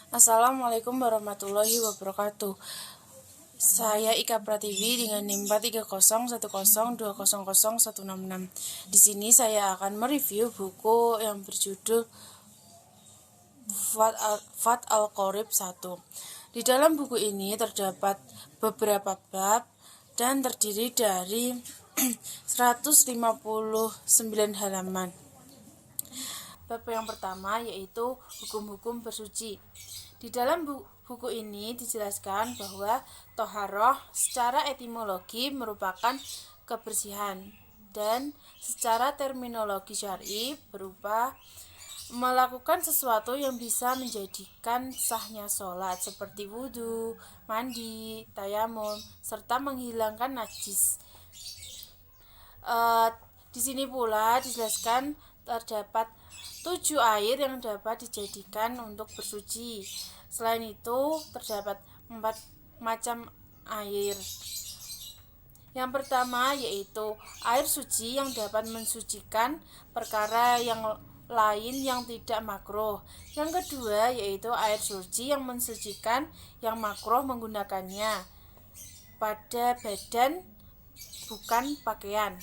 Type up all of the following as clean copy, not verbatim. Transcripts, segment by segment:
Assalamualaikum warahmatullahi wabarakatuh. Saya Ika Pratiwi dengan NIM 43010200166. Di sini saya akan mereview buku yang berjudul Fat Al-Qorib 1. Di dalam buku ini terdapat beberapa bab dan terdiri dari 159 halaman. Bab yang pertama yaitu hukum-hukum bersuci. Di dalam buku ini dijelaskan bahwa toharoh secara etimologi merupakan kebersihan dan secara terminologi syar'i berupa melakukan sesuatu yang bisa menjadikan sahnya sholat seperti wudhu, mandi, tayamum, serta menghilangkan najis. Di sini pula dijelaskan terdapat 7 air yang dapat dijadikan untuk bersuci. Selain itu, terdapat 4 macam air. Yang pertama yaitu air suci yang dapat mensucikan perkara yang lain yang tidak makruh. Yang kedua yaitu air suci yang mensucikan yang makruh menggunakannya pada badan bukan pakaian.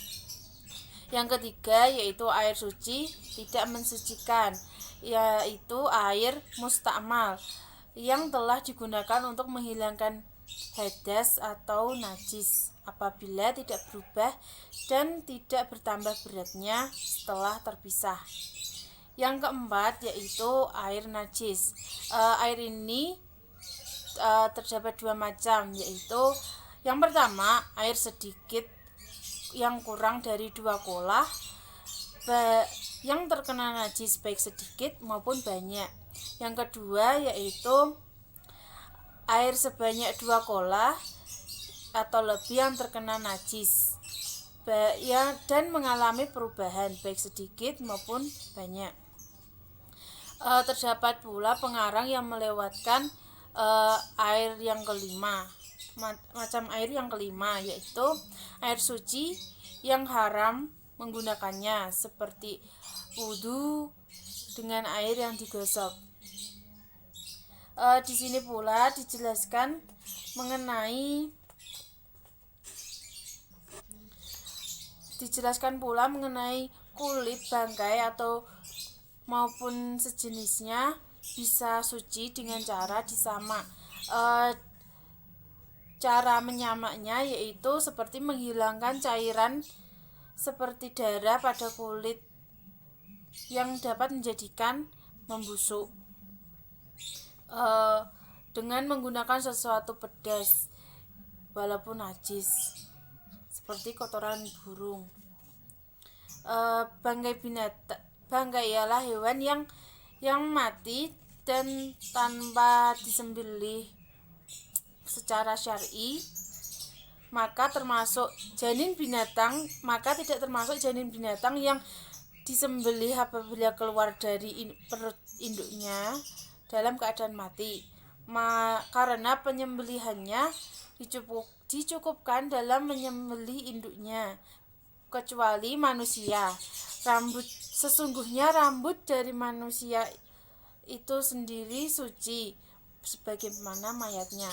Yang ketiga yaitu air suci tidak mensucikan, yaitu air mustakmal yang telah digunakan untuk menghilangkan hadas atau najis apabila tidak berubah dan tidak bertambah beratnya setelah terpisah. Yang keempat yaitu air najis. Air ini terdapat 2 macam, yaitu yang pertama air sedikit yang kurang dari 2 kolah yang terkena najis baik sedikit maupun banyak. Yang kedua yaitu air sebanyak 2 kolah atau lebih yang terkena najis dan mengalami perubahan baik sedikit maupun banyak. Terdapat pula pengarang yang melewatkan air yang kelima. Macam air yang kelima yaitu air suci yang haram menggunakannya seperti wudhu dengan air yang digosok. Di sini pula dijelaskan mengenai kulit bangkai atau maupun sejenisnya bisa suci dengan cara disamak. Cara menyamaknya yaitu seperti menghilangkan cairan seperti darah pada kulit yang dapat menjadikan membusuk dengan menggunakan sesuatu pedas walaupun najis seperti kotoran burung. Bangkai ialah hewan yang mati dan tanpa disembelih secara syar'i, maka tidak termasuk janin binatang yang disembelih apabila keluar dari perut induknya dalam keadaan mati. Karena penyembelihannya dicukupkan dalam menyembelih induknya, kecuali manusia. Sesungguhnya rambut dari manusia itu sendiri suci sebagaimana mayatnya.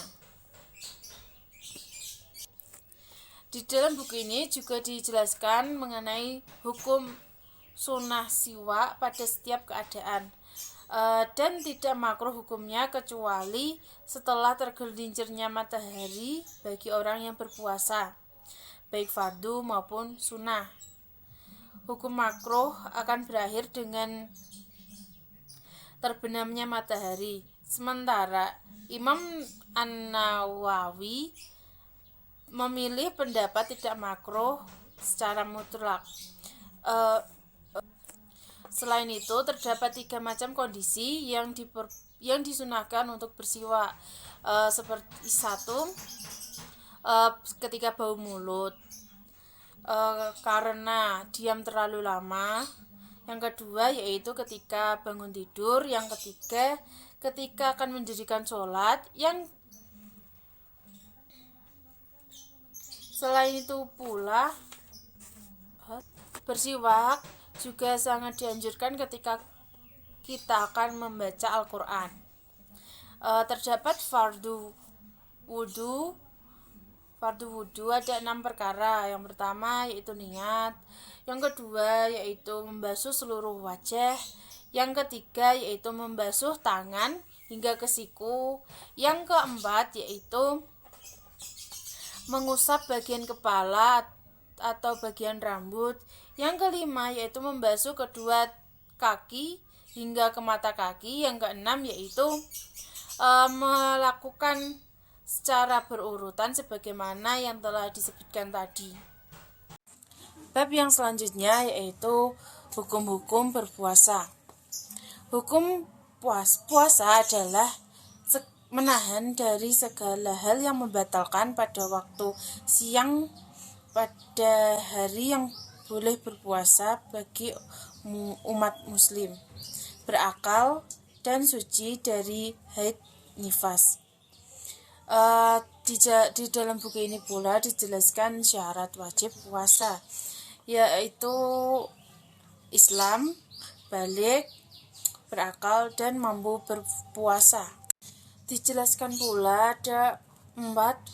Di dalam buku ini juga dijelaskan mengenai hukum sunnah siwak pada setiap keadaan dan tidak makruh hukumnya kecuali setelah tergelincirnya matahari bagi orang yang berpuasa, baik fardu maupun sunnah. Hukum makruh akan berakhir dengan terbenamnya matahari. Sementara Imam An-Nawawi memilih pendapat tidak makruh secara mutlak. Selain itu terdapat 3 macam kondisi yang disunahkan untuk bersiwak, seperti 1, ketika bau mulut karena diam terlalu lama. Yang kedua yaitu ketika bangun tidur. Yang ketiga ketika akan mendirikan sholat. Selain itu pula bersiwak juga sangat dianjurkan ketika kita akan membaca Al-Quran. Terdapat fardu wudhu. Fardu wudhu ada 6 perkara. Yang pertama yaitu niat. Yang kedua yaitu membasuh seluruh wajah. Yang ketiga yaitu membasuh tangan hingga ke siku. Yang keempat yaitu mengusap bagian kepala atau bagian rambut. Yang kelima yaitu membasuh kedua kaki hingga ke mata kaki. Yang keenam yaitu melakukan secara berurutan sebagaimana yang telah disebutkan tadi. Bab yang selanjutnya yaitu hukum-hukum berpuasa. Hukum puasa adalah menahan dari segala hal yang membatalkan pada waktu siang pada hari yang boleh berpuasa bagi umat muslim, berakal dan suci dari haid nifas. Di dalam buku ini pula dijelaskan syarat wajib puasa, yaitu Islam, balik, berakal, dan mampu berpuasa. Dijelaskan pula ada 4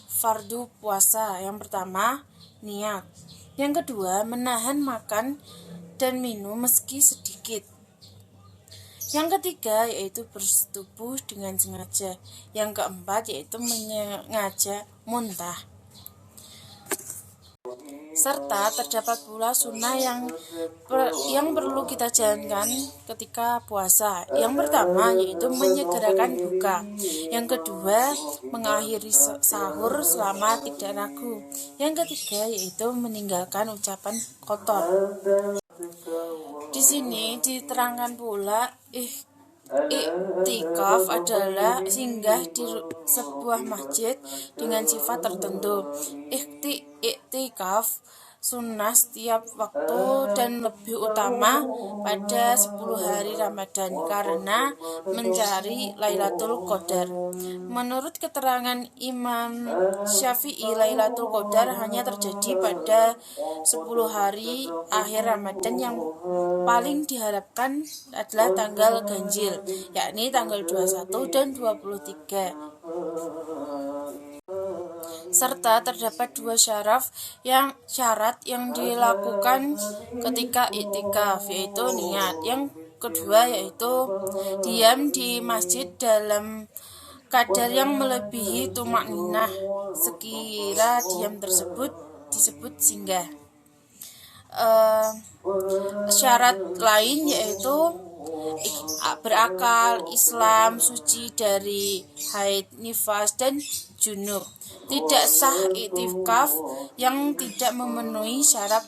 fardu puasa. Yang pertama, niat. Yang kedua, menahan makan dan minum meski sedikit. Yang ketiga yaitu bersetubuh dengan sengaja. Yang keempat yaitu menyengaja muntah. Serta terdapat pula sunnah yang perlu kita jalankan ketika puasa. Yang pertama yaitu menyegerakan buka. Yang kedua mengakhiri sahur selama tidak ragu. Yang ketiga yaitu meninggalkan ucapan kotor. Di sini diterangkan pula iktikaf adalah singgah di sebuah masjid dengan sifat tertentu. Iktikaf sunnah setiap waktu dan lebih utama pada 10 hari Ramadan karena mencari Lailatul Qadar. Menurut keterangan Imam Syafi'i, Lailatul Qadar hanya terjadi pada 10 hari akhir Ramadan. Yang paling diharapkan adalah tanggal ganjil, yakni tanggal 21 dan 23. Serta terdapat 2 syarat yang dilakukan ketika iktikaf, yaitu niat. Yang kedua yaitu diam di masjid dalam kadar yang melebihi tumakninah. Sekira diam tersebut disebut singgah. Syarat lain yaitu berakal, Islam, suci dari haid, nifas, dan junub. Tidak sah iktikaf yang tidak memenuhi syarat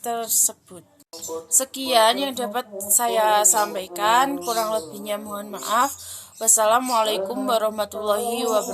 tersebut. Sekian yang dapat saya sampaikan, kurang lebihnya mohon maaf. Wassalamualaikum warahmatullahi wabarakatuh.